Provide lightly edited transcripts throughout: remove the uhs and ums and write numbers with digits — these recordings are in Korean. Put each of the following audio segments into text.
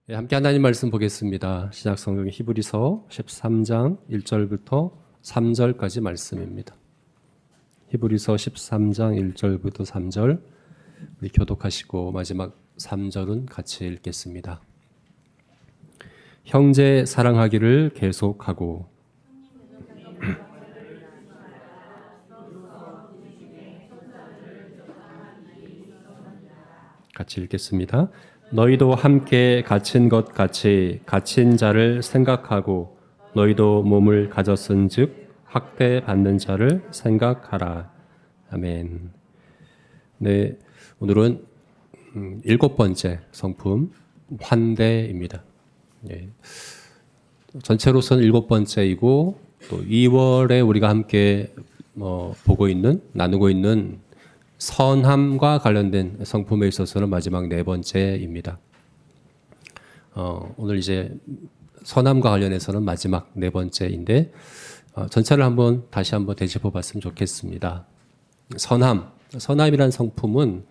함께 하나님 말씀 보겠습니다. 시작 성경 히브리서 13장 1절부터 3절까지 말씀입니다. 히브리서 13장 1절부터 3절 우리 교독하시고 마지막 3절은 같이 읽겠습니다. 형제 사랑하기를 계속하고 같이 읽겠습니다. 너희도 함께 갇힌 것 같이 갇힌 자를 생각하고 너희도 몸을 가졌은즉 학대받는 자를 생각하라. 아멘. 네, 오늘은 7번째 성품 환대입니다. 예. 전체로서는 7번째이고 또 2월에 우리가 함께 나누고 있는 선함과 관련된 성품에 있어서는 마지막 4번째입니다. 오늘 이제 선함과 관련해서는 마지막 4번째인데 전체를 다시 한번 되짚어 봤으면 좋겠습니다. 선함이라는 성품은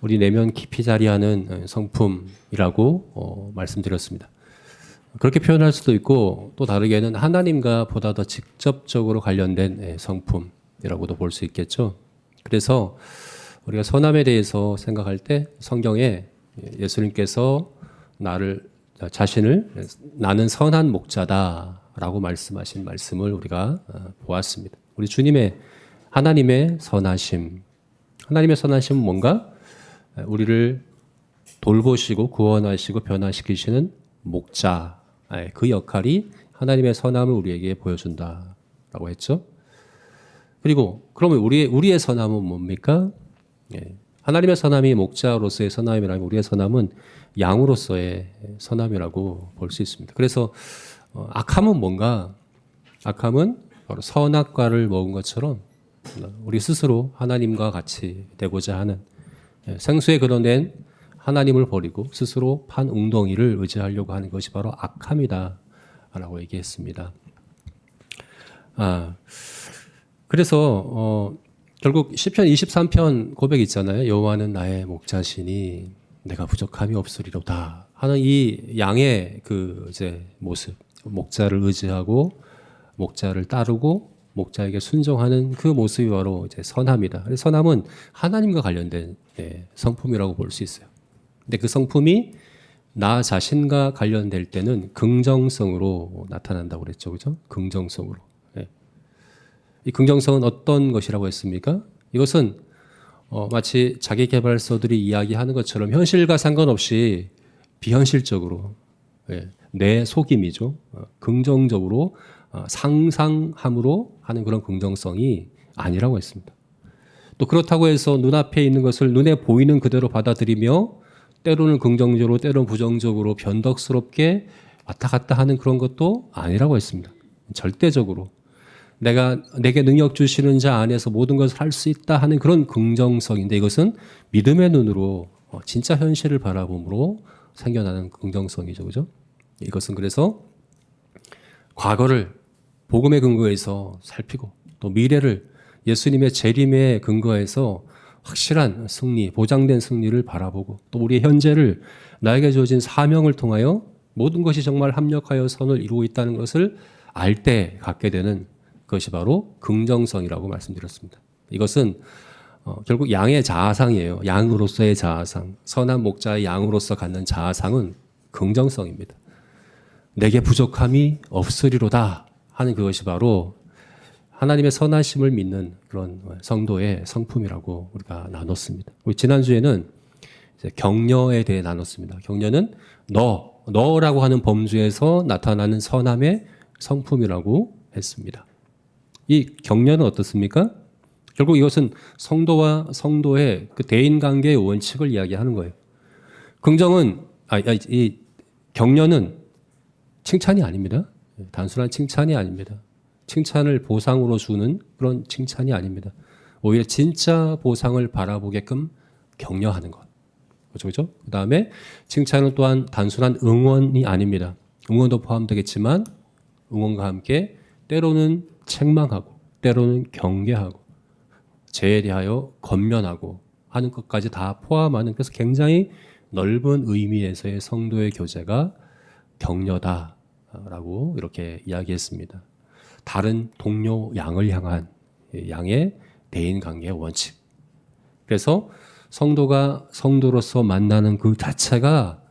우리 내면 깊이 자리하는 성품이라고 말씀드렸습니다. 그렇게 표현할 수도 있고 또 다르게는 하나님과 보다 더 직접적으로 관련된 성품이라고도 볼 수 있겠죠. 그래서 우리가 선함에 대해서 생각할 때 성경에 예수님께서 자신을 나는 선한 목자다라고 말씀하신 말씀을 우리가 보았습니다. 우리 주님의 하나님의 선하심은 뭔가? 우리를 돌보시고 구원하시고 변화시키시는 목자, 그 역할이 하나님의 선함을 우리에게 보여준다라고 했죠. 그리고 그러면 우리의 선함은 뭡니까? 하나님의 선함이 목자로서의 선함이라면 우리의 선함은 양으로서의 선함이라고 볼 수 있습니다. 그래서 악함은 뭔가? 악함은 바로 선악과를 먹은 것처럼 우리 스스로 하나님과 같이 되고자 하는 생수에 거론된 하나님을 버리고 스스로 판 웅덩이를 의지하려고 하는 것이 바로 악함이다라고 얘기했습니다. 그래서 결국 시편 23편 고백 있잖아요. 여호와는 나의 목자시니 내가 부족함이 없으리로다 하는 이 양의 모습, 목자를 의지하고 목자를 따르고 목자에게 순종하는 그 모습이 바로 이제 선함이다. 그래서 선함은 하나님과 관련된 성품이라고 볼 수 있어요. 근데 그 성품이 나 자신과 관련될 때는 긍정성으로 나타난다고 그랬죠, 그죠? 긍정성으로. 이 긍정성은 어떤 것이라고 했습니까? 이것은 마치 자기계발서들이 이야기하는 것처럼 현실과 상관없이 비현실적으로 내 속임이죠. 긍정적으로 상상함으로 하는 그런 긍정성이 아니라고 했습니다. 또 그렇다고 해서 눈앞에 있는 것을 눈에 보이는 그대로 받아들이며 때로는 긍정적으로 때로는 부정적으로 변덕스럽게 왔다 갔다 하는 그런 것도 아니라고 했습니다. 절대적으로 내게 능력 주시는 자 안에서 모든 것을 할 수 있다 하는 그런 긍정성인데 이것은 믿음의 눈으로 진짜 현실을 바라봄으로 생겨나는 긍정성이죠. 그죠? 이것은 그래서 과거를 복음의 근거에서 살피고 또 미래를 예수님의 재림에 근거해서 확실한 승리, 보장된 승리를 바라보고 또 우리의 현재를 나에게 주어진 사명을 통하여 모든 것이 정말 합력하여 선을 이루고 있다는 것을 알 때 갖게 되는 그것이 바로 긍정성이라고 말씀드렸습니다. 이것은 결국 양의 자아상이에요. 양으로서의 자아상. 선한 목자의 양으로서 갖는 자아상은 긍정성입니다. 내게 부족함이 없으리로다 하는 그것이 바로 하나님의 선하심을 믿는 그런 성도의 성품이라고 우리가 나눴습니다. 우리 지난주에는 이제 격려에 대해 나눴습니다. 격려는 너라고 하는 범주에서 나타나는 선함의 성품이라고 했습니다. 이 격려는 어떻습니까? 결국 이것은 성도와 성도의 그 대인관계의 원칙을 이야기하는 거예요. 이 격려는 칭찬이 아닙니다. 단순한 칭찬이 아닙니다. 칭찬을 보상으로 주는 그런 칭찬이 아닙니다. 오히려 진짜 보상을 바라보게끔 격려하는 것. 그렇죠? 그 다음에 칭찬은 또한 단순한 응원이 아닙니다. 응원도 포함되겠지만 응원과 함께 때로는 책망하고 때로는 경계하고 죄에 대하여 권면하고 하는 것까지 다 포함하는 그래서 굉장히 넓은 의미에서의 성도의 교제가 격려다라고 이렇게 이야기했습니다. 다른 동료 양을 향한 양의 대인 관계의 원칙. 그래서 성도가 성도로서 만나는 그 자체가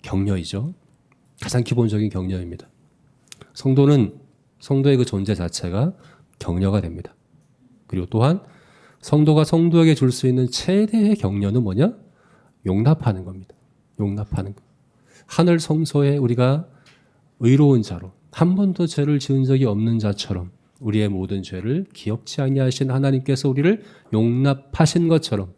격려이죠. 가장 기본적인 격려입니다. 성도의 그 존재 자체가 격려가 됩니다. 그리고 또한 성도가 성도에게 줄 수 있는 최대의 격려는 뭐냐? 용납하는 겁니다. 용납하는 것. 하늘 성소에 우리가 의로운 자로 한 번도 죄를 지은 적이 없는 자처럼 우리의 모든 죄를 기억지 아니하신 하나님께서 우리를 용납하신 것처럼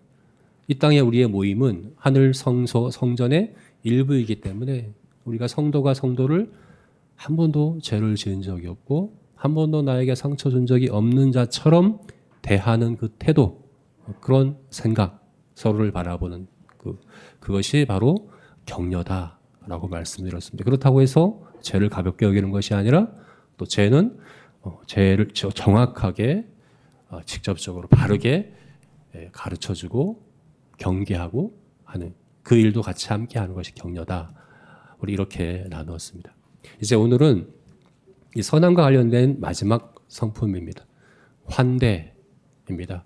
이 땅에 우리의 모임은 하늘 성소 성전의 일부이기 때문에 우리가 성도가 성도를 한 번도 죄를 지은 적이 없고 한 번도 나에게 상처 준 적이 없는 자처럼 대하는 그 태도, 그런 생각, 서로를 바라보는 그것이 바로 격려다라고 말씀드렸습니다. 그렇다고 해서 죄를 가볍게 여기는 것이 아니라 또 죄는 죄를 정확하게 직접적으로 바르게 가르쳐주고 경계하고 하는 그 일도 같이 함께 하는 것이 격려다. 우리 이렇게 나누었습니다. 이제 오늘은 이 선함과 관련된 마지막 성품입니다. 환대입니다.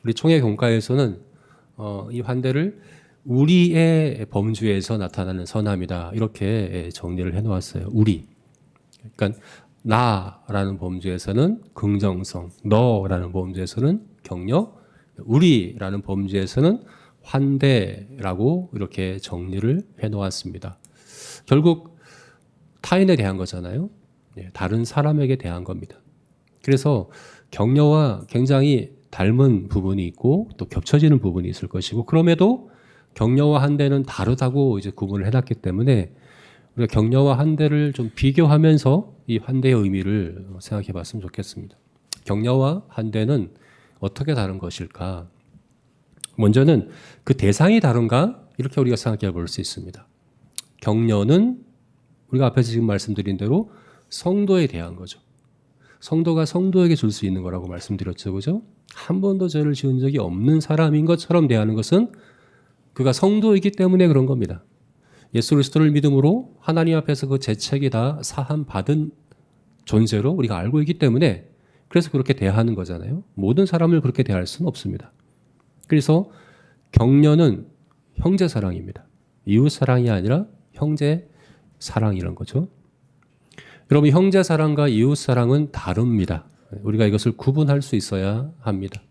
우리 총회 공과에서는 이 환대를 우리의 범주에서 나타나는 선함이다. 이렇게 정리를 해놓았어요. 우리. 그러니까 나라는 범주에서는 긍정성, 너라는 범주에서는 격려, 우리라는 범주에서는 환대라고 이렇게 정리를 해놓았습니다. 결국 타인에 대한 거잖아요. 다른 사람에게 대한 겁니다. 그래서 격려와 굉장히 닮은 부분이 있고 또 겹쳐지는 부분이 있을 것이고 그럼에도 격려와 환대는 다르다고 이제 구분을 해놨기 때문에 우리가 격려와 환대를 좀 비교하면서 이 환대의 의미를 생각해 봤으면 좋겠습니다. 격려와 환대는 어떻게 다른 것일까? 먼저는 그 대상이 다른가? 이렇게 우리가 생각해 볼 수 있습니다. 격려는 우리가 앞에서 지금 말씀드린 대로 성도에 대한 거죠. 성도가 성도에게 줄 수 있는 거라고 말씀드렸죠. 그죠? 한 번도 죄를 지은 적이 없는 사람인 것처럼 대하는 것은 그가 성도이기 때문에 그런 겁니다. 예수 그리스도를 믿음으로 하나님 앞에서 그 죄책이 다 사함 받은 존재로 우리가 알고 있기 때문에 그래서 그렇게 대하는 거잖아요. 모든 사람을 그렇게 대할 수는 없습니다. 그래서 격려는 형제 사랑입니다. 이웃 사랑이 아니라 형제 사랑이란 거죠. 여러분, 형제 사랑과 이웃 사랑은 다릅니다. 우리가 이것을 구분할 수 있어야 합니다.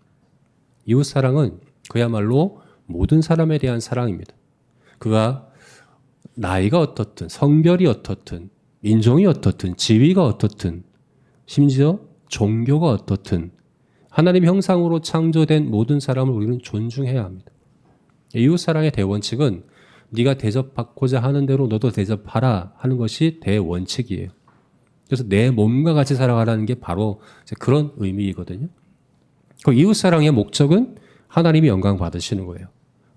이웃 사랑은 그야말로 모든 사람에 대한 사랑입니다. 그가 나이가 어떻든 성별이 어떻든 인종이 어떻든 지위가 어떻든 심지어 종교가 어떻든 하나님 형상으로 창조된 모든 사람을 우리는 존중해야 합니다. 이웃사랑의 대원칙은 네가 대접받고자 하는 대로 너도 대접하라 하는 것이 대원칙이에요. 그래서 내 몸과 같이 살아가라는 게 바로 그런 의미이거든요. 그 이웃사랑의 목적은 하나님이 영광 받으시는 거예요.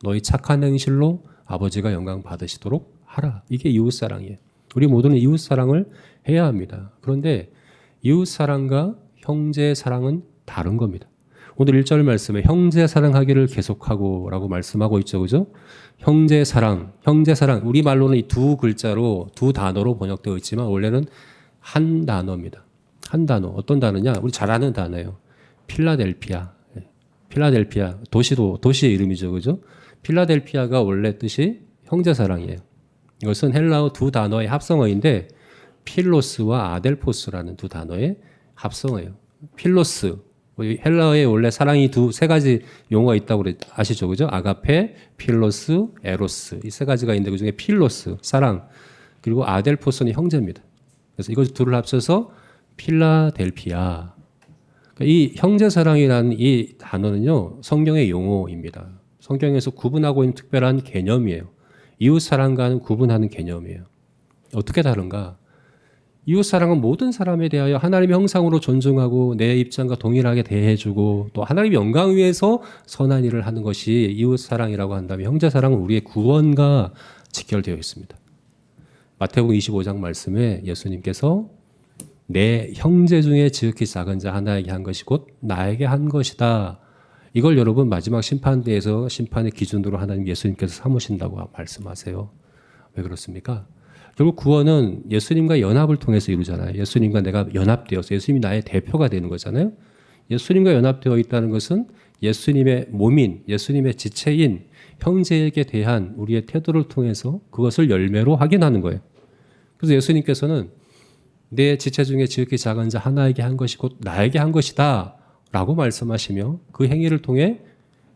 너희 착한 행실로 아버지가 영광 받으시도록 하라. 이게 이웃사랑이에요. 우리 모두는 이웃사랑을 해야 합니다. 그런데 이웃사랑과 형제사랑은 다른 겁니다. 오늘 1절 말씀에 형제사랑하기를 계속하고 라고 말씀하고 있죠. 그죠? 형제사랑. 우리말로는 이 두 글자로 두 단어로 번역되어 있지만 원래는 한 단어입니다. 한 단어. 어떤 단어냐? 우리 잘 아는 단어예요. 필라델피아. 필라델피아. 도시의 이름이죠. 그죠? 필라델피아가 원래 뜻이 형제사랑이에요. 이것은 헬라어 두 단어의 합성어인데 필로스와 아델포스라는 두 단어의 합성어예요. 필로스. 헬라어에 원래 사랑이 세 가지 용어가 있다고 아시죠? 그죠? 아가페, 필로스, 에로스. 이 세 가지가 있는데 그중에 필로스, 사랑. 그리고 아델포스는 형제입니다. 그래서 이거 둘을 합쳐서 필라델피아. 그러니까 이 형제사랑이라는 이 단어는요, 성경의 용어입니다. 성경에서 구분하고 있는 특별한 개념이에요. 이웃사랑과는 구분하는 개념이에요. 어떻게 다른가? 이웃사랑은 모든 사람에 대하여 하나님의 형상으로 존중하고 내 입장과 동일하게 대해주고 또 하나님의 영광 위해서 선한 일을 하는 것이 이웃사랑이라고 한다면 형제사랑은 우리의 구원과 직결되어 있습니다. 마태복음 25장 말씀에 예수님께서 내 형제 중에 지극히 작은 자 하나에게 한 것이 곧 나에게 한 것이다. 이걸 여러분 마지막 심판대에서 심판의 기준으로 하나님 예수님께서 삼으신다고 말씀하세요. 왜 그렇습니까? 결국 구원은 예수님과 연합을 통해서 이루잖아요. 예수님과 내가 연합되어서 예수님이 나의 대표가 되는 거잖아요. 예수님과 연합되어 있다는 것은 예수님의 몸인, 예수님의 지체인 형제에게 대한 우리의 태도를 통해서 그것을 열매로 확인하는 거예요. 그래서 예수님께서는 내 지체 중에 지극히 작은 자 하나에게 한 것이 곧 나에게 한 것이다 라고 말씀하시며 그 행위를 통해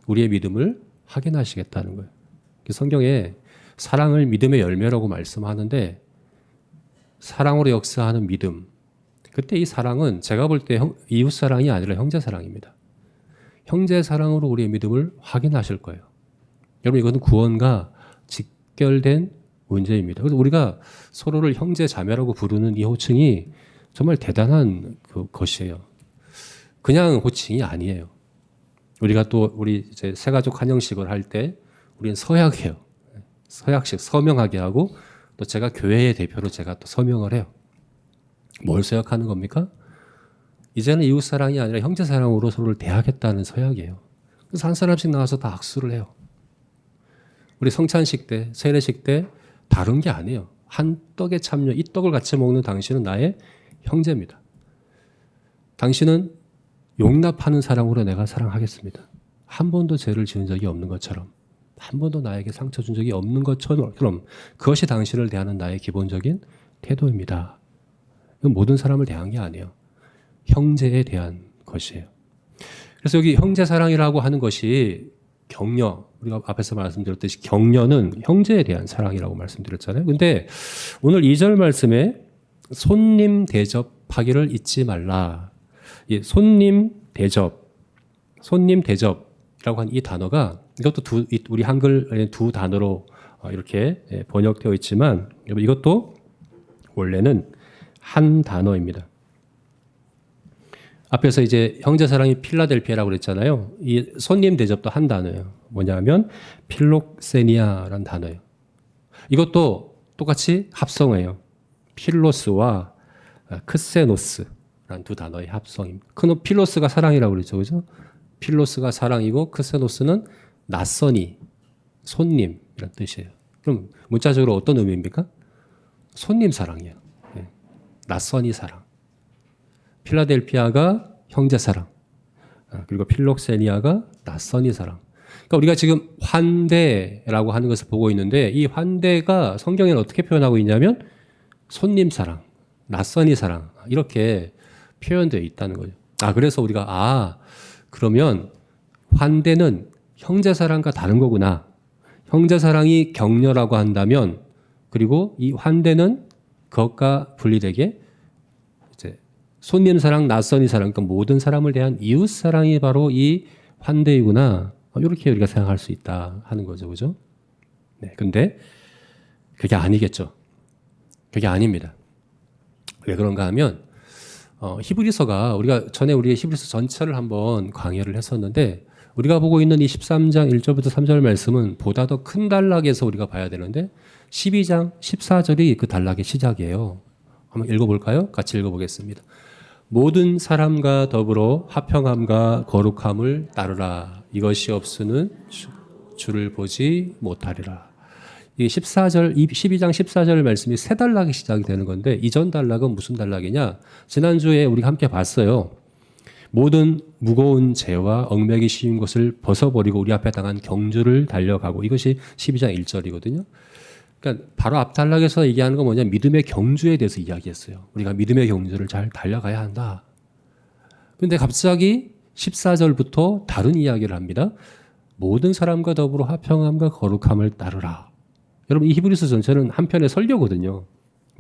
우리의 믿음을 확인하시겠다는 거예요. 성경에 사랑을 믿음의 열매라고 말씀하는데 사랑으로 역사하는 믿음, 그때 이 사랑은 제가 볼 때 이웃 사랑이 아니라 형제 사랑입니다. 형제 사랑으로 우리의 믿음을 확인하실 거예요. 여러분 이것은 구원과 직결된 문제입니다. 그래서 우리가 서로를 형제 자매라고 부르는 이 호칭이 정말 대단한 것이에요. 그냥 호칭이 아니에요. 우리가 또 우리 이제 새가족 환영식을 할 때 우리는 서약해요. 서약식 서명하게 하고 또 제가 교회의 대표로 제가 또 서명을 해요. 뭘 서약하는 겁니까? 이제는 이웃 사랑이 아니라 형제 사랑으로 서로를 대하겠다는 서약이에요. 그래서 한 사람씩 나와서 다 악수를 해요. 우리 성찬식 때, 세례식 때 다른 게 아니에요. 한 떡에 참여, 이 떡을 같이 먹는 당신은 나의 형제입니다. 당신은 용납하는 사랑으로 내가 사랑하겠습니다. 한 번도 죄를 지은 적이 없는 것처럼, 한 번도 나에게 상처 준 적이 없는 것처럼 그것이 당신을 대하는 나의 기본적인 태도입니다. 이건 모든 사람을 대한 게 아니에요. 형제에 대한 것이에요. 그래서 여기 형제 사랑이라고 하는 것이 격려, 우리가 앞에서 말씀드렸듯이 격려는 형제에 대한 사랑이라고 말씀드렸잖아요. 근데 오늘 2절 말씀에 손님 대접하기를 잊지 말라. 이 손님 대접이라고 한 이 단어가 이것도 우리 한글 두 단어로 이렇게 번역되어 있지만 이것도 원래는 한 단어입니다. 앞에서 이제 형제 사랑이 필라델피아라고 그랬잖아요. 이 손님 대접도 한 단어예요. 뭐냐면 필록세니아라는 단어예요. 이것도 똑같이 합성어예요. 필로스와 크세노스라는 두 단어의 합성입니다. 필로스가 사랑이라고 그랬죠, 그죠? 필로스가 사랑이고 크세노스는 낯선이, 손님이란 뜻이에요. 그럼 문자적으로 어떤 의미입니까? 손님 사랑이에요. 네. 낯선이 사랑. 필라델피아가 형제 사랑, 그리고 필록세니아가 낯선이 사랑. 그러니까 우리가 지금 환대라고 하는 것을 보고 있는데 이 환대가 성경에는 어떻게 표현하고 있냐면 손님 사랑, 낯선이 사랑 이렇게 표현되어 있다는 거죠. 그래서 우리가 그러면 환대는 형제 사랑과 다른 거구나. 형제 사랑이 격려라고 한다면 그리고 이 환대는 그것과 분리되게 손님 사랑, 낯선이 사랑, 그러니까 모든 사람을 대한 이웃 사랑이 바로 이 환대이구나. 이렇게 우리가 생각할 수 있다 하는 거죠, 그죠? 네, 근데 그게 아니겠죠. 그게 아닙니다. 왜 그런가 하면 히브리서가 우리가 전에 우리 히브리서 전체를 한번 강의를 했었는데 우리가 보고 있는 이 13장 1절부터 3절 말씀은 보다 더 큰 단락에서 우리가 봐야 되는데 12장 14절이 그 단락의 시작이에요. 한번 읽어볼까요? 같이 읽어보겠습니다. 모든 사람과 더불어 화평함과 거룩함을 따르라. 이것이 없으는 주를 보지 못하리라. 이 12장 14절 말씀이 세 단락이 시작이 되는 건데 이전 단락은 무슨 단락이냐? 지난주에 우리가 함께 봤어요. 모든 무거운 죄와 얽매기 쉬운 것을 벗어버리고 우리 앞에 당한 경주를 달려가고 이것이 12장 1절이거든요. 그러니까 바로 앞 단락에서 얘기하는 건 뭐냐? 믿음의 경주에 대해서 이야기했어요. 우리가 믿음의 경주를 잘 달려가야 한다. 그런데 갑자기 14절부터 다른 이야기를 합니다. 모든 사람과 더불어 화평함과 거룩함을 따르라. 여러분 이 히브리서 전체는 한편의 설교거든요.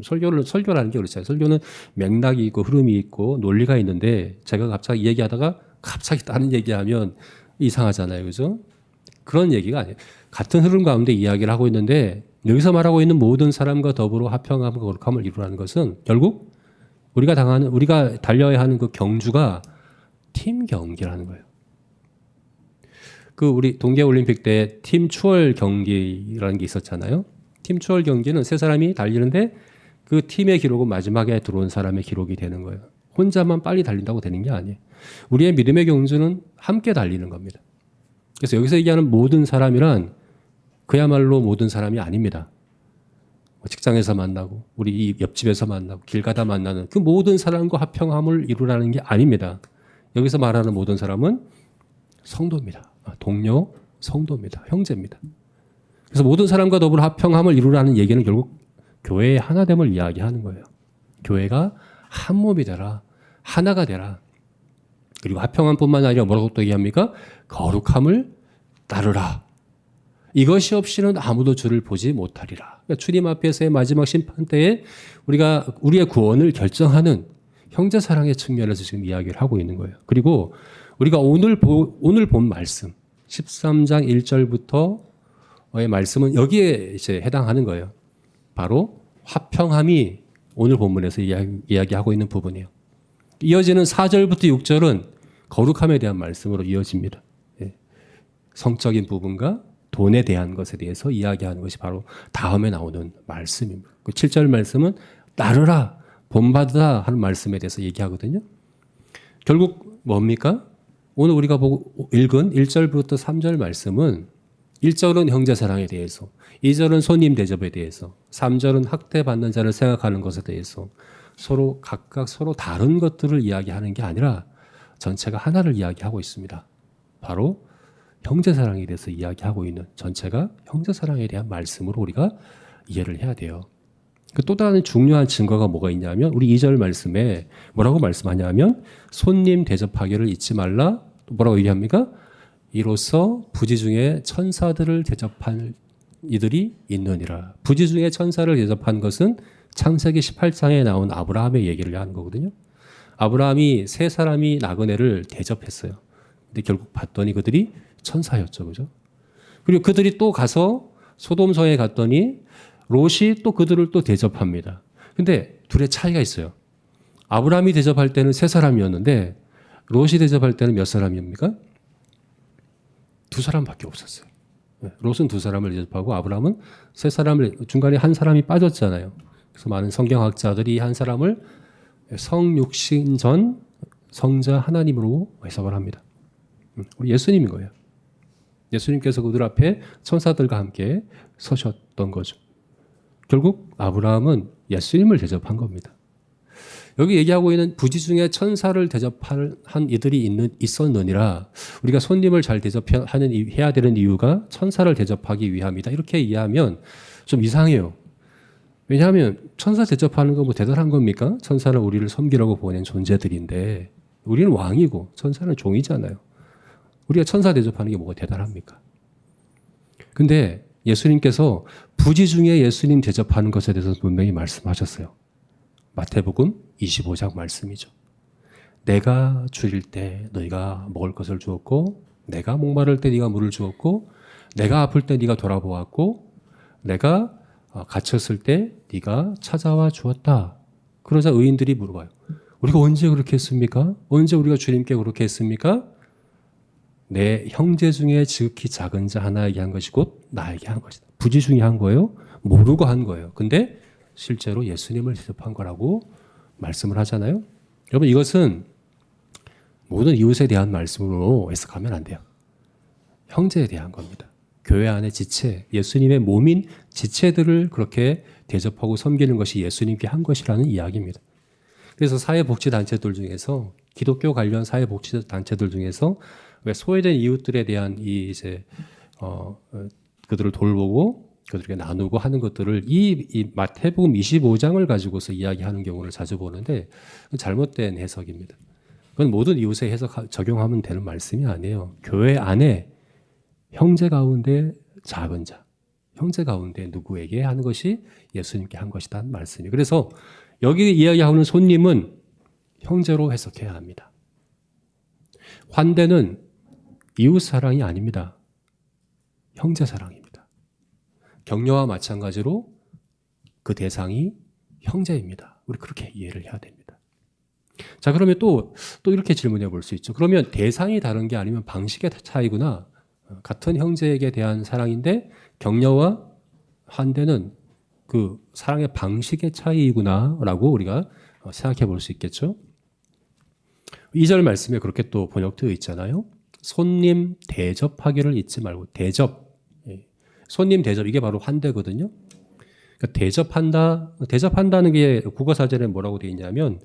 설교라는 게 그렇잖아요. 설교는 맥락이 있고 흐름이 있고 논리가 있는데 제가 갑자기 얘기하다가 갑자기 다른 얘기하면 이상하잖아요. 그죠? 그런 얘기가 아니에요. 같은 흐름 가운데 이야기를 하고 있는데 여기서 말하고 있는 모든 사람과 더불어 화평함과 거룩함을 이루라는 것은 결국 우리가 달려야 하는 그 경주가 팀 경기라는 거예요. 우리 동계올림픽 때 팀 추월 경기라는 게 있었잖아요. 팀 추월 경기는 세 사람이 달리는데 그 팀의 기록은 마지막에 들어온 사람의 기록이 되는 거예요. 혼자만 빨리 달린다고 되는 게 아니에요. 우리의 믿음의 경주는 함께 달리는 겁니다. 그래서 여기서 얘기하는 모든 사람이란 그야말로 모든 사람이 아닙니다. 직장에서 만나고 우리 이 옆집에서 만나고 길 가다 만나는 그 모든 사람과 화평함을 이루라는 게 아닙니다. 여기서 말하는 모든 사람은 성도입니다. 동료, 성도입니다. 형제입니다. 그래서 모든 사람과 더불어 화평함을 이루라는 얘기는 결국 교회의 하나됨을 이야기하는 거예요. 교회가 한 몸이 되라, 하나가 되라. 그리고 화평함뿐만 아니라 뭐라고 또 얘기합니까? 거룩함을 따르라. 이것이 없이는 아무도 주를 보지 못하리라. 그러니까 주님 앞에서의 마지막 심판 때에 우리가 우리의 구원을 결정하는 형제 사랑의 측면에서 지금 이야기를 하고 있는 거예요. 그리고 우리가 오늘 본 말씀 13장 1절부터의 말씀은 여기에 이제 해당하는 거예요. 바로 화평함이 오늘 본문에서 이야기하고 있는 부분이에요. 이어지는 4절부터 6절은 거룩함에 대한 말씀으로 이어집니다. 성적인 부분과 돈에 대한 것에 대해서 이야기하는 것이 바로 다음에 나오는 말씀입니다. 그 7절 말씀은 따르라, 본받으라 하는 말씀에 대해서 얘기하거든요. 결국 뭡니까? 오늘 우리가 보고 읽은 1절부터 3절 말씀은 1절은 형제사랑에 대해서, 2절은 손님 대접에 대해서, 3절은 학대받는 자를 생각하는 것에 대해서 서로 각각 서로 다른 것들을 이야기하는 게 아니라 전체가 하나를 이야기하고 있습니다. 바로 형제사랑에 대해서 이야기하고 있는 전체가 형제사랑에 대한 말씀으로 우리가 이해를 해야 돼요. 또 다른 중요한 증거가 뭐가 있냐면 우리 2절 말씀에 뭐라고 말씀하냐면 손님 대접하기를 잊지 말라. 또 뭐라고 얘기합니까? 이로써 부지 중에 천사들을 대접한 이들이 있느니라. 부지 중에 천사를 대접한 것은 창세기 18장에 나온 아브라함의 얘기를 하는 거거든요. 아브라함이 세 사람이 나그네를 대접했어요. 근데 결국 봤더니 그들이 천사였죠. 그죠? 그리고 그들이 또 가서 소돔성에 갔더니 롯이 또 그들을 또 대접합니다. 근데 둘의 차이가 있어요. 아브라함이 대접할 때는 세 사람이었는데 롯이 대접할 때는 몇 사람입니까? 두 사람밖에 없었어요. 롯은 두 사람을 대접하고 아브라함은 세 사람을, 중간에 한 사람이 빠졌잖아요. 그래서 많은 성경학자들이 한 사람을 성육신 전 성자 하나님으로 해석을 합니다. 우리 예수님인 거예요. 예수님께서 그들 앞에 천사들과 함께 서셨던 거죠. 결국 아브라함은 예수님을 대접한 겁니다. 여기 얘기하고 있는 부지 중에 천사를 대접한 이들이 있었느니라. 우리가 손님을 잘 해야 되는 이유가 천사를 대접하기 위함이다. 이렇게 이해하면 좀 이상해요. 왜냐하면 천사 대접하는 거 뭐 대단한 겁니까? 천사는 우리를 섬기라고 보낸 존재들인데 우리는 왕이고 천사는 종이잖아요. 우리가 천사 대접하는 게 뭐가 대단합니까? 근데 예수님께서 부지 중에 예수님 대접하는 것에 대해서 분명히 말씀하셨어요. 마태복음 25장 말씀이죠. 내가 줄일 때 너희가 먹을 것을 주었고 내가 목마를 때 네가 물을 주었고 내가 아플 때 네가 돌아보았고 내가 갇혔을 때 네가 찾아와 주었다. 그러자 의인들이 물어봐요. 우리가 언제 그렇게 했습니까? 언제 우리가 주님께 그렇게 했습니까? 내 형제 중에 지극히 작은 자 하나에게 한 것이 곧 나에게 한 것이다. 부지 중에 한 거예요. 모르고 한 거예요. 근데 실제로 예수님을 대접한 거라고 말씀을 하잖아요. 여러분 이것은 모든 이웃에 대한 말씀으로 해석하면 안 돼요. 형제에 대한 겁니다. 교회 안의 지체, 예수님의 몸인 지체들을 그렇게 대접하고 섬기는 것이 예수님께 한 것이라는 이야기입니다. 그래서 사회복지단체들 중에서 기독교 관련 사회복지단체들 중에서 왜 소외된 이웃들에 대한 그들을 돌보고 그들에게 나누고 하는 것들을 이 마태복음 25장을 가지고서 이야기하는 경우를 자주 보는데 잘못된 해석입니다. 그건 모든 이웃에 적용하면 되는 말씀이 아니에요. 교회 안에 형제 가운데 작은 자, 형제 가운데 누구에게 하는 것이 예수님께 한 것이다 는 말씀이에요. 그래서 여기 이야기하는 손님은 형제로 해석해야 합니다. 환대는 이웃 사랑이 아닙니다. 형제 사랑입니다. 격려와 마찬가지로 그 대상이 형제입니다. 우리 그렇게 이해를 해야 됩니다. 자, 그러면 또 이렇게 질문해 볼 수 있죠. 그러면 대상이 다른 게 아니면 방식의 차이구나. 같은 형제에게 대한 사랑인데 격려와 환대는 그 사랑의 방식의 차이구나라고 우리가 생각해 볼 수 있겠죠. 2절 말씀에 그렇게 또 번역되어 있잖아요. 손님 대접하기를 잊지 말고 대접. 예. 손님 대접 이게 바로 환대거든요. 그러니까 대접한다는 게 국어사전에 뭐라고 되어 있냐면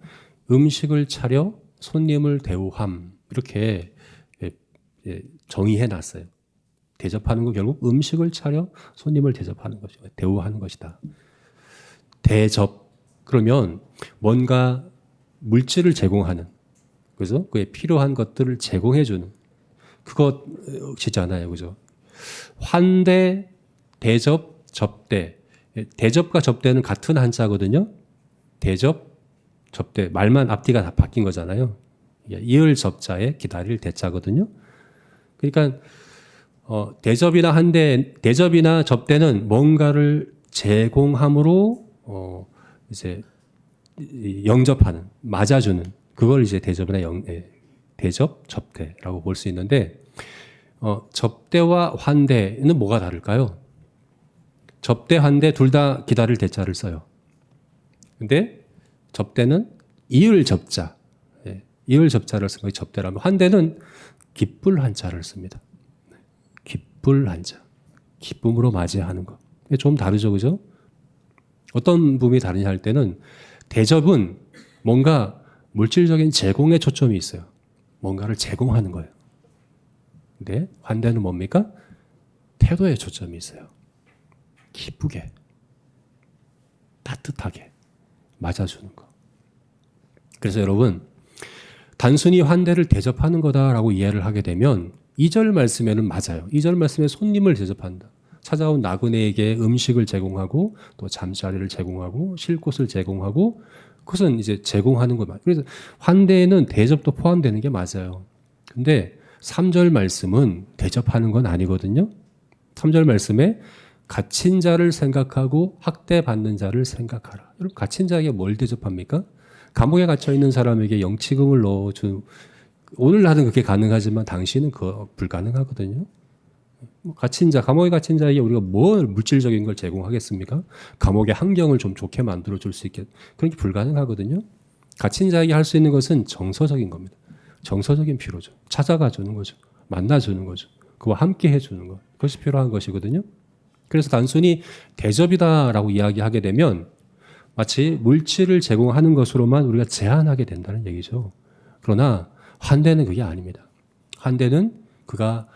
음식을 차려 손님을 대우함 이렇게 정의해 놨어요. 대접하는 거 결국 음식을 차려 손님을 대접하는 것이고 대우하는 것이다. 대접 그러면 뭔가 물질을 제공하는 그죠? 그에 필요한 것들을 제공해 주는 그것이잖아요. 그죠? 환대, 대접, 접대. 대접과 접대는 같은 한자거든요. 대접, 접대. 말만 앞뒤가 다 바뀐 거잖아요. 이을 접자에 기다릴 대자거든요. 그러니까 대접이나 접대는 뭔가를 제공함으로 이제 영접하는, 맞아주는 그걸 이제 대접, 접대라고 볼 수 있는데 접대와 환대는 뭐가 다를까요? 접대, 환대 둘 다 기다릴 대자를 써요. 근데 접대는 이을 접자, 이을 접자를 쓴 거예요. 접대라면 환대는 기쁠 한자를 씁니다. 기쁠 한자, 기쁨으로 맞이하는 거. 좀 다르죠, 그죠? 어떤 부분이 다르냐 할 때는 대접은 뭔가 물질적인 제공에 초점이 있어요. 뭔가를 제공하는 거예요. 근데 환대는 뭡니까? 태도에 초점이 있어요. 기쁘게, 따뜻하게 맞아주는 거. 그래서 여러분, 단순히 환대를 대접하는 거다라고 이해를 하게 되면 2절 말씀에는 맞아요. 2절 말씀에 손님을 대접한다. 찾아온 나그네에게 음식을 제공하고 또 잠자리를 제공하고 쉴 곳을 제공하고 그것은 이제 제공하는 거 맞아요. 그래서 환대에는 대접도 포함되는 게 맞아요. 근데 3절 말씀은 대접하는 건 아니거든요. 3절 말씀에 갇힌 자를 생각하고 학대받는 자를 생각하라. 여러분 갇힌 자에게 뭘 대접합니까? 감옥에 갇혀 있는 사람에게 영치금을 넣어준 오늘날은 그게 가능하지만 당시는 그거 불가능하거든요. 갇힌 자, 감옥에 갇힌 자에게 우리가 뭘 물질적인 걸 제공하겠습니까? 감옥의 환경을 좀 좋게 만들어 줄 수 있게 그런 게 불가능하거든요. 갇힌 자에게 할 수 있는 것은 정서적인 겁니다. 정서적인 필요죠. 찾아가 주는 거죠. 만나 주는 거죠. 그와 함께 해 주는 것. 그것이 필요한 것이거든요. 그래서 단순히 대접이다라고 이야기하게 되면 마치 물질을 제공하는 것으로만 우리가 제한하게 된다는 얘기죠. 그러나 환대는 그게 아닙니다. 환대는 그가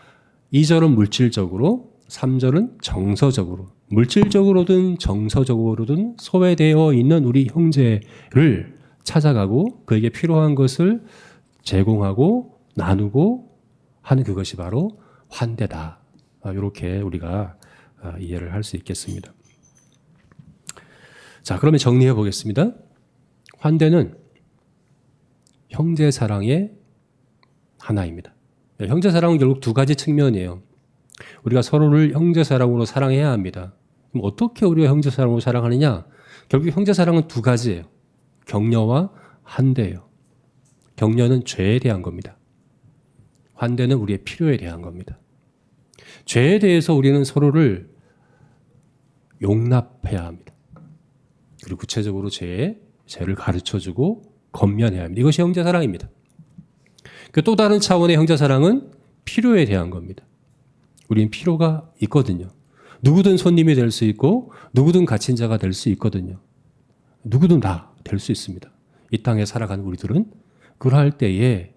2절은 물질적으로, 3절은 정서적으로, 물질적으로든 정서적으로든 소외되어 있는 우리 형제를 찾아가고 그에게 필요한 것을 제공하고 나누고 하는 그것이 바로 환대다. 이렇게 우리가 이해를 할 수 있겠습니다. 자, 그러면 정리해 보겠습니다. 환대는 형제 사랑의 하나입니다. 형제 사랑은 결국 두 가지 측면이에요. 우리가 서로를 형제 사랑으로 사랑해야 합니다. 그럼 어떻게 우리가 형제 사랑으로 사랑하느냐? 결국 형제 사랑은 두 가지예요. 격려와 환대예요. 격려는 죄에 대한 겁니다. 환대는 우리의 필요에 대한 겁니다. 죄에 대해서 우리는 서로를 용납해야 합니다. 그리고 구체적으로 죄를 가르쳐주고 건면해야 합니다. 이것이 형제사랑입니다. 또 다른 차원의 형제사랑은 필요에 대한 겁니다. 우리는 필요가 있거든요. 누구든 손님이 될 수 있고 누구든 갇힌 자가 될 수 있거든요. 누구든 다 될 수 있습니다. 이 땅에 살아가는 우리들은 그러할 때에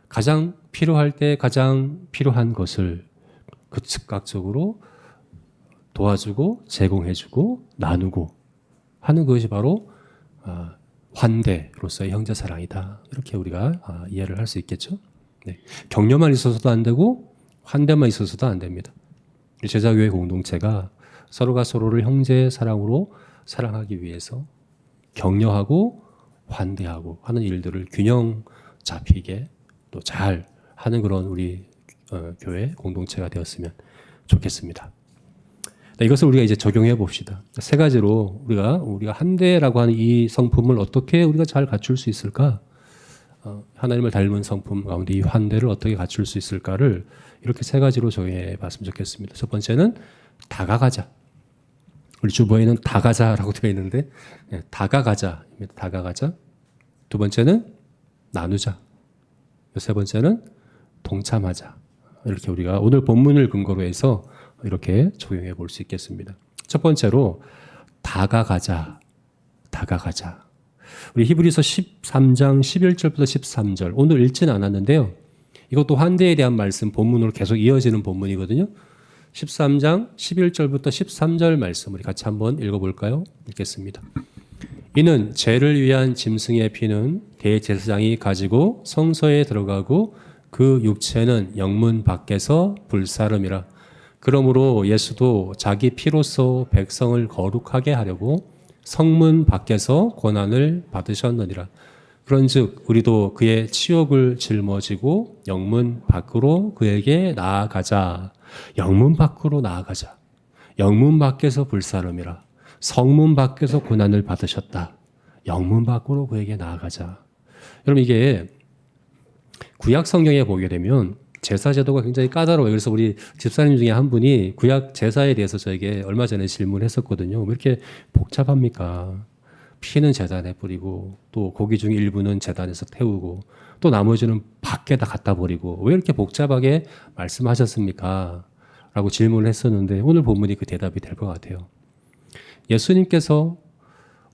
가장 필요할 때 가장 필요한 것을 그 즉각적으로 도와주고 제공해주고 나누고 하는 것이 바로 환대로서의 형제사랑이다. 이렇게 우리가 이해를 할 수 있겠죠. 네. 격려만 있어서도 안 되고 환대만 있어서도 안 됩니다. 제자교회 공동체가 서로가 서로를 형제사랑으로 사랑하기 위해서 격려하고 환대하고 하는 일들을 균형 잡히게 또 잘 하는 그런 우리 교회 공동체가 되었으면 좋겠습니다. 이것을 우리가 이제 적용해 봅시다. 세 가지로 우리가 환대라고 하는 이 성품을 어떻게 우리가 잘 갖출 수 있을까? 하나님을 닮은 성품 가운데 이 환대를 어떻게 갖출 수 있을까를 이렇게 세 가지로 적용해 봤으면 좋겠습니다. 첫 번째는 다가가자. 우리 주보에는 다가자라고 되어 있는데 다가가자입니다. 다가가자. 두 번째는 나누자. 세 번째는 동참하자. 이렇게 우리가 오늘 본문을 근거로 해서 이렇게 적용해 볼 수 있겠습니다. 첫 번째로 다가가자. 다가가자. 우리 히브리서 13장 11절부터 13절 오늘 읽지는 않았는데요. 이것도 환대에 대한 말씀 본문으로 계속 이어지는 본문이거든요. 13장 11절부터 13절 말씀 우리 같이 한번 읽어볼까요? 읽겠습니다. 이는 죄를 위한 짐승의 피는 대제사장이 가지고 성소에 들어가고 그 육체는 영문 밖에서 불사름이라. 그러므로 예수도 자기 피로써 백성을 거룩하게 하려고 성문 밖에서 고난을 받으셨느니라. 그런즉 우리도 그의 치욕을 짊어지고 영문 밖으로 그에게 나아가자. 영문 밖으로 나아가자. 영문 밖에서 불사름이라. 성문 밖에서 고난을 받으셨다. 영문 밖으로 그에게 나아가자. 여러분 이게 구약 성경에 보게 되면 제사 제도가 굉장히 까다로워요. 그래서 우리 집사님 중에 한 분이 구약 제사에 대해서 저에게 얼마 전에 질문했었거든요. 왜 이렇게 복잡합니까? 피는 제단에 뿌리고 또 고기 중 일부는 제단에서 태우고 또 나머지는 밖에다 갖다 버리고 왜 이렇게 복잡하게 말씀하셨습니까? 라고 질문을 했었는데 오늘 본문이 그 대답이 될 것 같아요. 예수님께서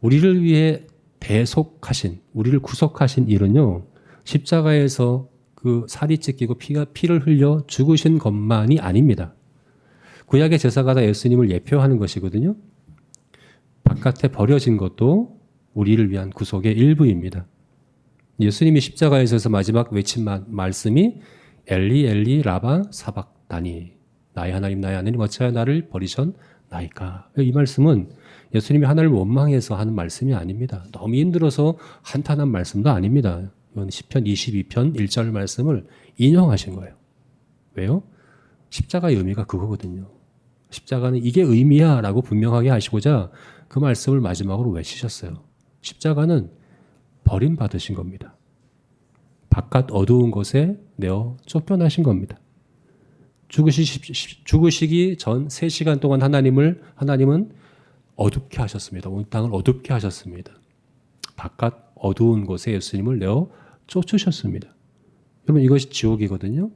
우리를 위해 대속하신, 우리를 구속하신 일은요, 십자가에서 그 살이 찢기고 피를 흘려 죽으신 것만이 아닙니다. 구약의 제사가 다 예수님을 예표하는 것이거든요. 바깥에 버려진 것도 우리를 위한 구속의 일부입니다. 예수님이 십자가에서 마지막 외친 말씀이 엘리 엘리 라바 사박다니, 나의 하나님 어찌하여 나를 버리셨나이까. 이 말씀은 예수님이 하나님을 원망해서 하는 말씀이 아닙니다. 너무 힘들어서 한탄한 말씀도 아닙니다. 이건 시편 22편 1절 말씀을 인용하신 거예요. 왜요? 십자가의 의미가 그거거든요. 십자가는 이게 의미야 라고 분명하게 하시고자 그 말씀을 마지막으로 외치셨어요. 십자가는 버림받으신 겁니다. 바깥 어두운 곳에 내어 쫓겨나신 겁니다. 죽으시기 전 3시간 동안 하나님은 어둡게 하셨습니다. 온 땅을 어둡게 하셨습니다. 바깥 어두운 곳에 예수님을 내어 쫓으셨습니다. 여러분 이것이 지옥이거든요.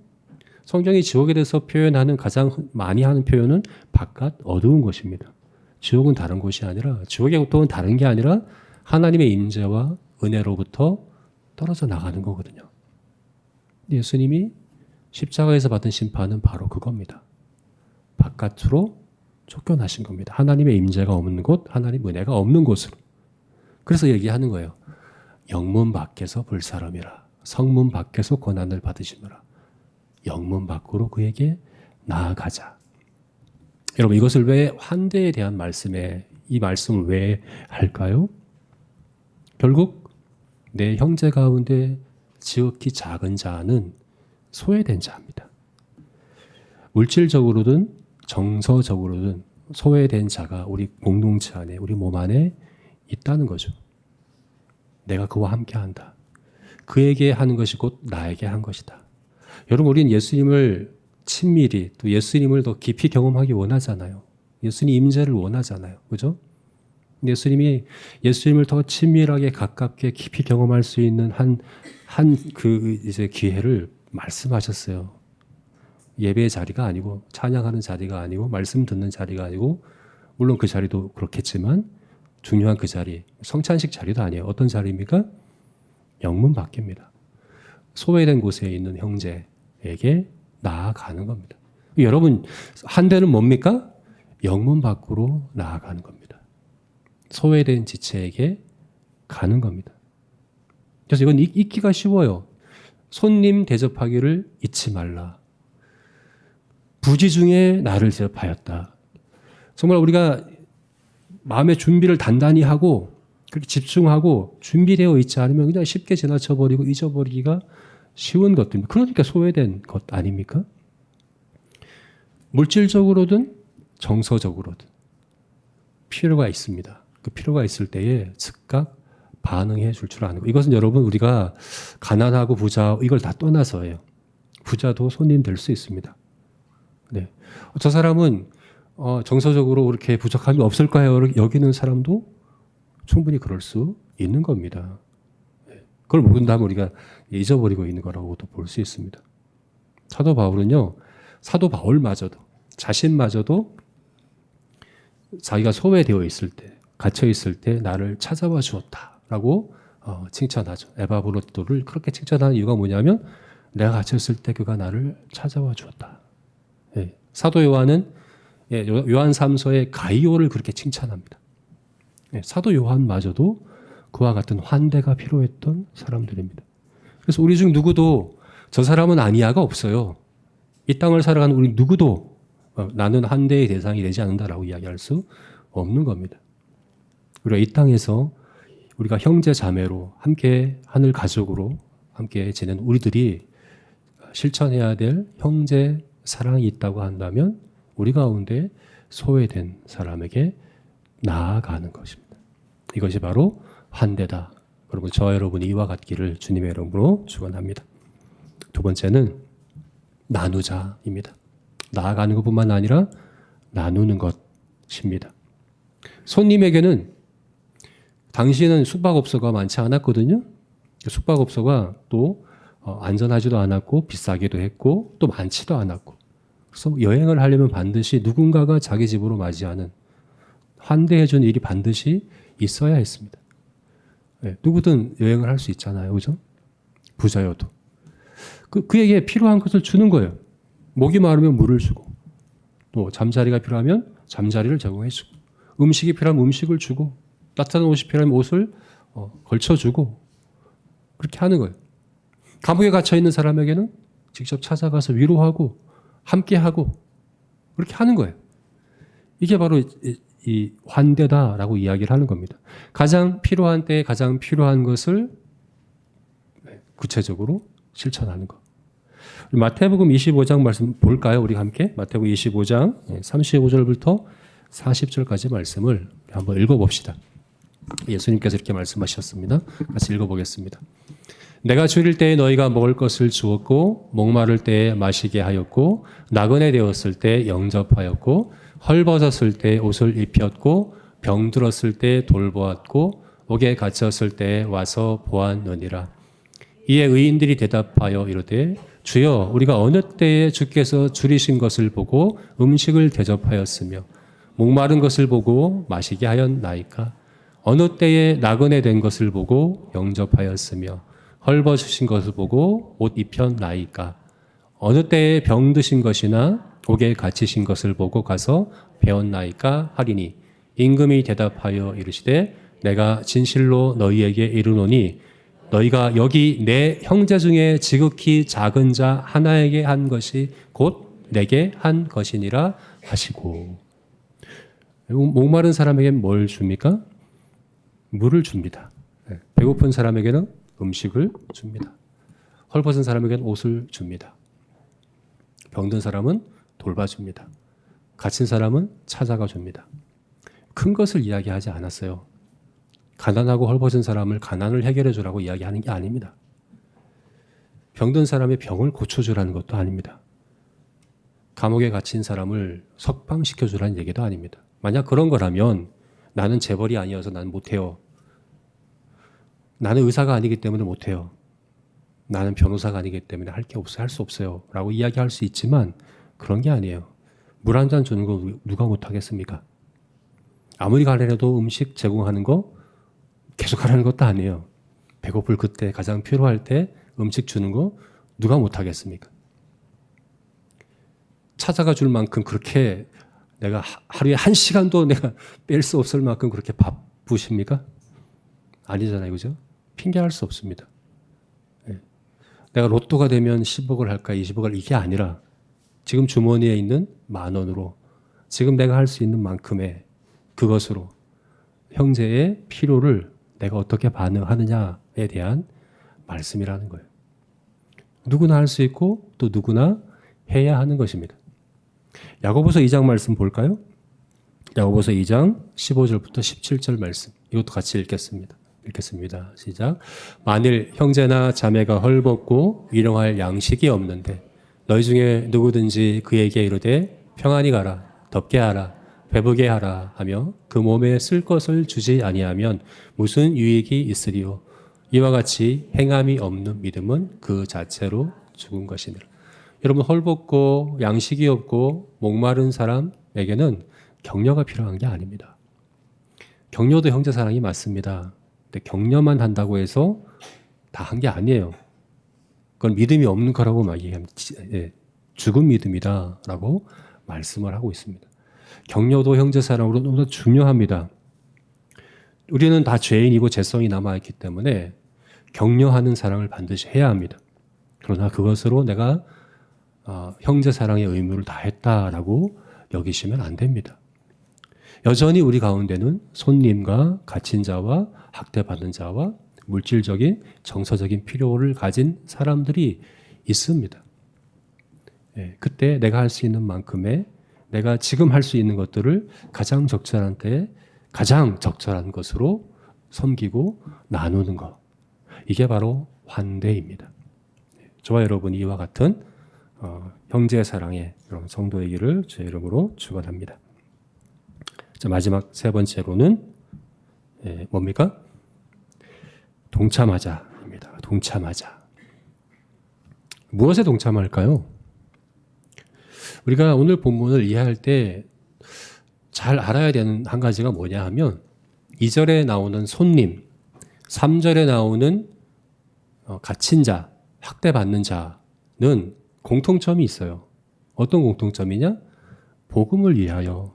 성경이 지옥에 대해서 표현하는 가장 많이 하는 표현은 바깥 어두운 곳입니다. 지옥은 다른 곳이 아니라 지옥의 고통은 다른 게 아니라 하나님의 임재와 은혜로부터 떨어져 나가는 거거든요. 예수님이 십자가에서 받은 심판은 바로 그겁니다. 바깥으로 쫓겨나신 겁니다. 하나님의 임재가 없는 곳, 하나님 은혜가 없는 곳으로. 그래서 얘기하는 거예요. 영문 밖에서 불사람이라. 성문 밖에서 고난을 받으시느라. 영문 밖으로 그에게 나아가자. 여러분 이것을 왜 환대에 대한 이 말씀을 왜 할까요? 결국 내 형제 가운데 지극히 작은 자는 소외된 자입니다. 물질적으로든 정서적으로든 소외된 자가 우리 공동체 안에, 우리 몸 안에 있다는 거죠. 내가 그와 함께한다. 그에게 하는 것이 곧 나에게 한 것이다. 여러분 우리는 예수님을 친밀히 또 예수님을 더 깊이 경험하기 원하잖아요. 예수님 임재를 원하잖아요. 그죠? 예수님을 더 친밀하게 가깝게 깊이 경험할 수 있는 이제 기회를 말씀하셨어요. 예배의 자리가 아니고 찬양하는 자리가 아니고 말씀 듣는 자리가 아니고 물론 그 자리도 그렇겠지만 중요한 그 자리, 성찬식 자리도 아니에요. 어떤 자리입니까? 영문 밖입니다. 소외된 곳에 있는 형제에게 나아가는 겁니다. 여러분 한대는 뭡니까? 영문 밖으로 나아가는 겁니다. 소외된 지체에게 가는 겁니다. 그래서 이건 잊기가 쉬워요. 손님 대접하기를 잊지 말라. 부지 중에 나를 대접하였다. 정말 우리가 마음의 준비를 단단히 하고 그렇게 집중하고 준비되어 있지 않으면 그냥 쉽게 지나쳐버리고 잊어버리기가 쉬운 것들입니다. 그러니까 소외된 것 아닙니까? 물질적으로든 정서적으로든 필요가 있습니다. 그 필요가 있을 때에 즉각 반응해 줄 줄 아는 거. 이것은 여러분 우리가 가난하고 부자 이걸 다 떠나서예요. 부자도 손님 될 수 있습니다. 네. 저 사람은 정서적으로 그렇게 부족함이 없을까요? 여기는 사람도 충분히 그럴 수 있는 겁니다. 그걸 모른다면 우리가 잊어버리고 있는 거라고도 볼 수 있습니다. 사도 바울은요, 사도 바울마저도 자신마저도 자기가 소외되어 있을 때, 갇혀 있을 때 나를 찾아와 주었다라고 칭찬하죠. 에바브로토를 그렇게 칭찬하는 이유가 뭐냐면 내가 갇혔을 때 그가 나를 찾아와 주었다. 예. 사도 요한은 요한 3서의 가이오를 그렇게 칭찬합니다. 예. 사도 요한마저도 그와 같은 환대가 필요했던 사람들입니다. 그래서 우리 중 누구도 저 사람은 아니야가 없어요. 이 땅을 살아가는 우리 누구도 나는 환대의 대상이 되지 않는다라고 이야기할 수 없는 겁니다. 우리가 이 땅에서 우리가 형제 자매로 함께 하늘 가족으로 함께 지내는 우리들이 실천해야 될 형제 사랑이 있다고 한다면 우리 가운데 소외된 사람에게 나아가는 것입니다. 이것이 바로 환대다. 여러분, 저와 여러분이 이와 같기를 주님의 이름으로 축원합니다. 두 번째는 나누자입니다. 나아가는 것뿐만 아니라 나누는 것입니다. 손님에게는 당시에는 숙박업소가 많지 않았거든요. 숙박업소가 또 안전하지도 않았고 비싸기도 했고 또 많지도 않았고, 그래서 여행을 하려면 반드시 누군가가 자기 집으로 맞이하는 환대해준 일이 반드시 있어야 했습니다. 네, 누구든 여행을 할 수 있잖아요. 그죠? 부자여도. 그에게 필요한 것을 주는 거예요. 목이 마르면 물을 주고, 또 잠자리가 필요하면 잠자리를 제공해 주고, 음식이 필요하면 음식을 주고, 따뜻한 옷이 필요하면 옷을 걸쳐주고, 그렇게 하는 거예요. 감옥에 갇혀있는 사람에게는 직접 찾아가서 위로하고 함께하고 그렇게 하는 거예요. 이게 바로 이 환대다라고 이야기를 하는 겁니다. 가장 필요한 때에 가장 필요한 것을 구체적으로 실천하는 것. 마태복음 25장 말씀 볼까요? 우리 함께 마태복음 25장 35절부터 40절까지 말씀을 한번 읽어봅시다. 예수님께서 이렇게 말씀하셨습니다. 같이 읽어보겠습니다. 내가 줄일 때에 너희가 먹을 것을 주었고, 목마를 때에 마시게 하였고, 나그네 되었을 때 영접하였고, 헐벗었을 때 옷을 입혔고, 병들었을 때 돌보았고, 옥에 갇혔을 때 와서 보았느니라. 이에 의인들이 대답하여 이르되 주여, 우리가 어느 때에 주께서 줄이신 것을 보고 음식을 대접하였으며 목마른 것을 보고 마시게 하였나이까? 어느 때에 나그네 된 것을 보고 영접하였으며 헐벗으신 것을 보고 옷 입혔나이까? 어느 때에 병드신 것이나 옥에 갇히신 것을 보고 가서 배웠나이까 하리니, 임금이 대답하여 이르시되 내가 진실로 너희에게 이르노니 너희가 여기 내 형제 중에 지극히 작은 자 하나에게 한 것이 곧 내게 한 것이니라 하시고. 목마른 사람에게는 뭘 줍니까? 물을 줍니다. 배고픈 사람에게는 음식을 줍니다. 헐벗은 사람에게는 옷을 줍니다. 병든 사람은 돌봐줍니다. 갇힌 사람은 찾아가 줍니다. 큰 것을 이야기하지 않았어요. 가난하고 헐벗은 사람을 가난을 해결해 주라고 이야기하는 게 아닙니다. 병든 사람의 병을 고쳐주라는 것도 아닙니다. 감옥에 갇힌 사람을 석방시켜 주라는 얘기도 아닙니다. 만약 그런 거라면 나는 재벌이 아니어서 난 못해요. 나는 의사가 아니기 때문에 못해요. 나는 변호사가 아니기 때문에 할 게 없어요. 할 수 없어요. 라고 이야기할 수 있지만 그런 게 아니에요. 물 한 잔 주는 거 누가 못하겠습니까? 아무리 가난해도 음식 제공하는 거 계속 하라는 것도 아니에요. 배고플 그때 가장 필요할 때 음식 주는 거 누가 못하겠습니까? 찾아가 줄 만큼 그렇게 내가 하루에 1시간도 내가 뺄 수 없을 만큼 그렇게 바쁘십니까? 아니잖아요. 그죠? 핑계할 수 없습니다. 내가 로또가 되면 10억을 할까 20억을 할까 이게 아니라 지금 주머니에 있는 10,000원으로 지금 내가 할 수 있는 만큼의 그것으로 형제의 필요를 내가 어떻게 반응하느냐에 대한 말씀이라는 거예요. 누구나 할 수 있고 또 누구나 해야 하는 것입니다. 야고보서 2장 말씀 볼까요? 야고보서 2장 15절부터 17절 말씀. 이것도 같이 읽겠습니다. 시작. 만일 형제나 자매가 헐벗고 일용할 양식이 없는데 너희 중에 누구든지 그에게 이르되 평안히 가라, 덥게 하라, 배부게 하라 하며 그 몸에 쓸 것을 주지 아니하면 무슨 유익이 있으리요? 이와 같이 행함이 없는 믿음은 그 자체로 죽은 것이니라. 여러분 헐벗고 양식이 없고 목마른 사람에게는 격려가 필요한 게 아닙니다. 격려도 형제 사랑이 맞습니다. 근데 격려만 한다고 해서 다 한 게 아니에요. 그건 믿음이 없는 거라고 막 얘기합니다. 죽은 믿음이다라고 말씀을 하고 있습니다. 격려도 형제 사랑으로 너무나 중요합니다. 우리는 다 죄인이고 죄성이 남아있기 때문에 격려하는 사랑을 반드시 해야 합니다. 그러나 그것으로 내가 형제 사랑의 의무를 다했다라고 여기시면 안 됩니다. 여전히 우리 가운데는 손님과 갇힌 자와 학대받은 자와 물질적인 정서적인 필요를 가진 사람들이 있습니다. 그때 내가 할 수 있는 만큼의 내가 지금 할 수 있는 것들을 가장 적절한 때에 가장 적절한 것으로 섬기고 나누는 것. 이게 바로 환대입니다. 저와 여러분이 이와 같은 형제 사랑의 그런 성도이기를 주의 이름으로 축원합니다. 자, 마지막 세 번째로는 뭡니까? 동참하자입니다. 동참하자. 무엇에 동참할까요? 우리가 오늘 본문을 이해할 때 잘 알아야 되는 한 가지가 뭐냐 하면 2절에 나오는 손님, 3절에 나오는 갇힌 자, 학대받는 자는 공통점이 있어요. 어떤 공통점이냐? 복음을 위하여와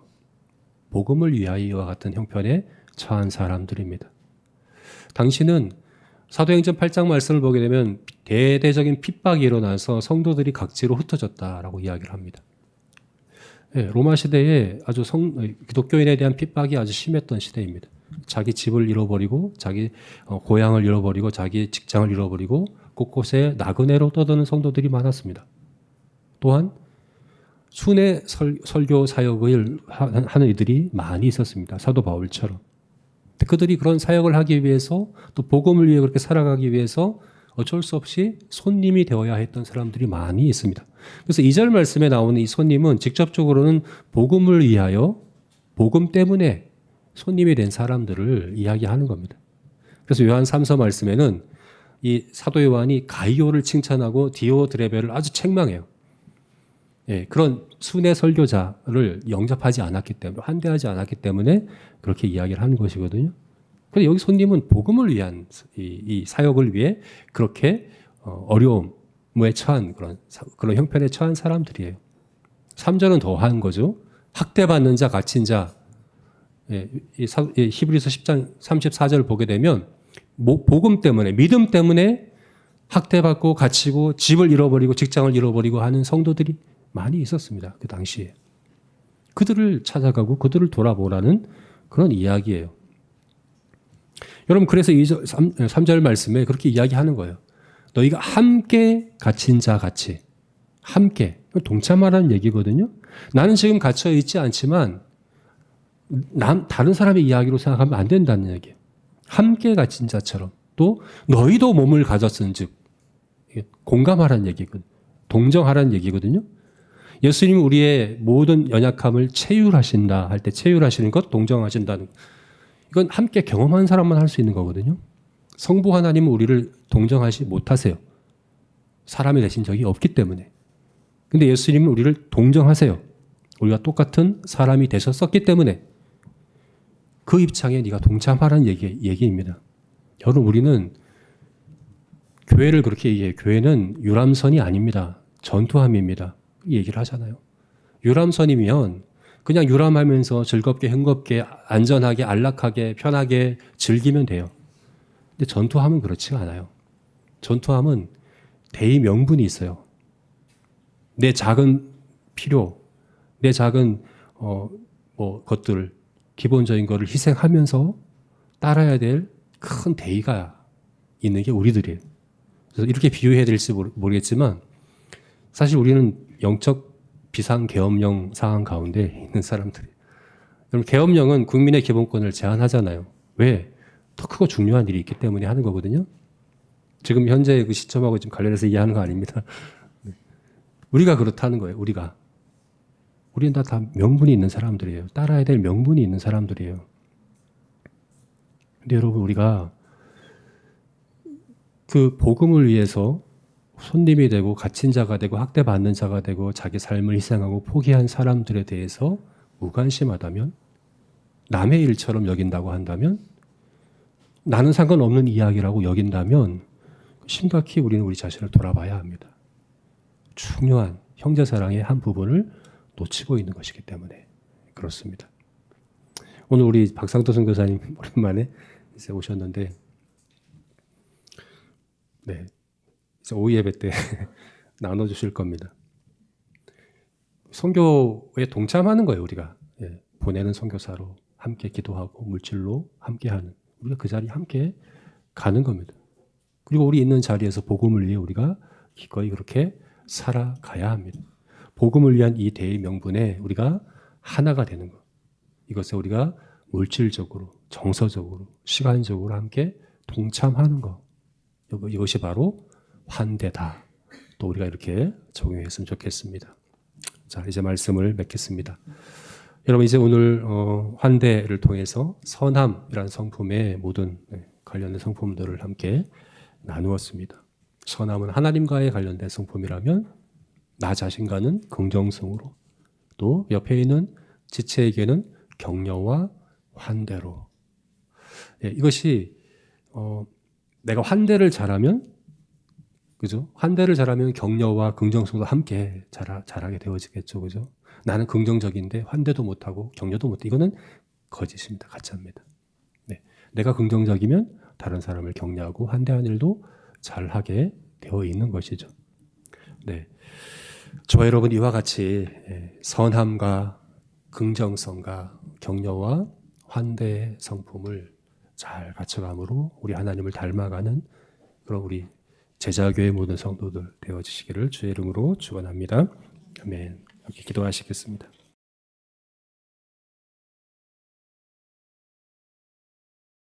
같은 형편에 처한 사람들입니다. 당신은 사도행전 8장 말씀을 보게 되면 대대적인 핍박이 일어나서 성도들이 각지로 흩어졌다라고 이야기를 합니다. 로마 시대에 아주 기독교인에 대한 핍박이 아주 심했던 시대입니다. 자기 집을 잃어버리고 자기 고향을 잃어버리고 자기 직장을 잃어버리고 곳곳에 나그네로 떠드는 성도들이 많았습니다. 또한 순회 설교 사역을 하는 이들이 많이 있었습니다. 사도 바울처럼. 그들이 그런 사역을 하기 위해서 또 복음을 위해 그렇게 살아가기 위해서 어쩔 수 없이 손님이 되어야 했던 사람들이 많이 있습니다. 그래서 2절 말씀에 나오는 이 손님은 직접적으로는 복음을 위하여 복음 때문에 손님이 된 사람들을 이야기하는 겁니다. 그래서 요한 3서 말씀에는 이 사도 요한이 가이오를 칭찬하고 디오드레베를 아주 책망해요. 그런 순회 설교자를 영접하지 않았기 때문에 환대하지 않았기 때문에 그렇게 이야기를 하는 것이거든요. 그런데 여기 손님은 복음을 위한 이 사역을 위해 그렇게 어려움에 처한 그런 형편에 처한 사람들이에요. 3절은 더한 거죠. 학대받는 자, 갇힌 자. 히브리서 10장 34절을 보게 되면 복음 때문에 믿음 때문에 학대받고 갇히고 집을 잃어버리고 직장을 잃어버리고 하는 성도들이 많이 있었습니다. 그 당시에. 그들을 찾아가고 그들을 돌아보라는 그런 이야기예요. 여러분 그래서 3절 말씀에 그렇게 이야기하는 거예요. 너희가 함께 갇힌 자 같이 함께 동참하라는 얘기거든요. 나는 지금 갇혀 있지 않지만 다른 사람의 이야기로 생각하면 안 된다는 얘기예요. 함께 갇힌 자처럼 또 너희도 몸을 가졌은즉 공감하라는 얘기거든요. 동정하라는 얘기거든요. 예수님이 우리의 모든 연약함을 체휼하신다 할 때 체휼하시는 것, 동정하신다는 것. 이건 함께 경험한 사람만 할 수 있는 거거든요. 성부 하나님은 우리를 동정하지 못하세요. 사람이 되신 적이 없기 때문에. 근데 예수님은 우리를 동정하세요. 우리가 똑같은 사람이 되셨었기 때문에 그 입장에 네가 동참하라는 얘기입니다. 여러분 우리는 교회를 그렇게 얘기해요. 교회는 유람선이 아닙니다. 전투함입니다. 이 얘기를 하잖아요. 유람선이면 그냥 유람하면서 즐겁게 흥겁게 안전하게 안락하게 편하게 즐기면 돼요. 근데 전투함은 그렇지가 않아요. 전투함은 대의 명분이 있어요. 내 작은 필요, 내 작은 것들 기본적인 것을 희생하면서 따라야 될 큰 대의가 있는 게 우리들이에요. 그래서 이렇게 비유해야 될지 모르겠지만 사실 우리는 영적 비상계엄령 상황 가운데 있는 사람들이에요. 여러분 계엄령은 국민의 기본권을 제한하잖아요. 왜? 더 크고 중요한 일이 있기 때문에 하는 거거든요. 지금 현재 그 시점하고 좀 관련해서 이해하는 거 아닙니다. 우리가 그렇다는 거예요. 우리는 다 명분이 있는 사람들이에요. 따라야 될 명분이 있는 사람들이에요. 근데 여러분 우리가 그 복음을 위해서 손님이 되고 갇힌 자가 되고 학대받는 자가 되고 자기 삶을 희생하고 포기한 사람들에 대해서 무관심하다면, 남의 일처럼 여긴다고 한다면, 나는 상관없는 이야기라고 여긴다면 심각히 우리는 우리 자신을 돌아봐야 합니다. 중요한 형제사랑의 한 부분을 놓치고 있는 것이기 때문에 그렇습니다. 오늘 우리 박상도 선교사님 오랜만에 이제 오셨는데, 네, 이제 오후 예배 때 나눠주실 겁니다. 선교에 동참하는 거예요. 우리가 보내는 선교사로 함께 기도하고 물질로 함께하는, 우리가 그 자리에 함께 가는 겁니다. 그리고 우리 있는 자리에서 복음을 위해 우리가 기꺼이 그렇게 살아가야 합니다. 복음을 위한 이 대의 명분에 우리가 하나가 되는 것, 이것에 우리가 물질적으로, 정서적으로, 시간적으로 함께 동참하는 것, 이것이 바로 환대다. 또 우리가 이렇게 적용했으면 좋겠습니다. 자, 이제 말씀을 맺겠습니다. 여러분, 이제 오늘 환대를 통해서 선함이라는 성품의 모든 관련된 성품들을 함께 나누었습니다. 선함은 하나님과의 관련된 성품이라면 나 자신과는 긍정성으로, 또 옆에 있는 지체에게는 격려와 환대로. 이것이 내가 환대를 잘하면, 그죠? 환대를 잘하면 격려와 긍정성도 함께 잘하게 되어지겠죠, 그죠? 나는 긍정적인데 환대도 못하고 격려도 못해. 이거는 거짓입니다. 가짜입니다. 네. 내가 긍정적이면 다른 사람을 격려하고 환대하는 일도 잘하게 되어 있는 것이죠. 네. 저와 여러분 이와 같이 선함과 긍정성과 격려와 환대의 성품을 잘 갖춰감으로 우리 하나님을 닮아가는 그런 우리 제자교회 모든 성도들 되어지시기를 주의 이름으로 축원합니다. 아멘. 이렇게 기도하시겠습니다.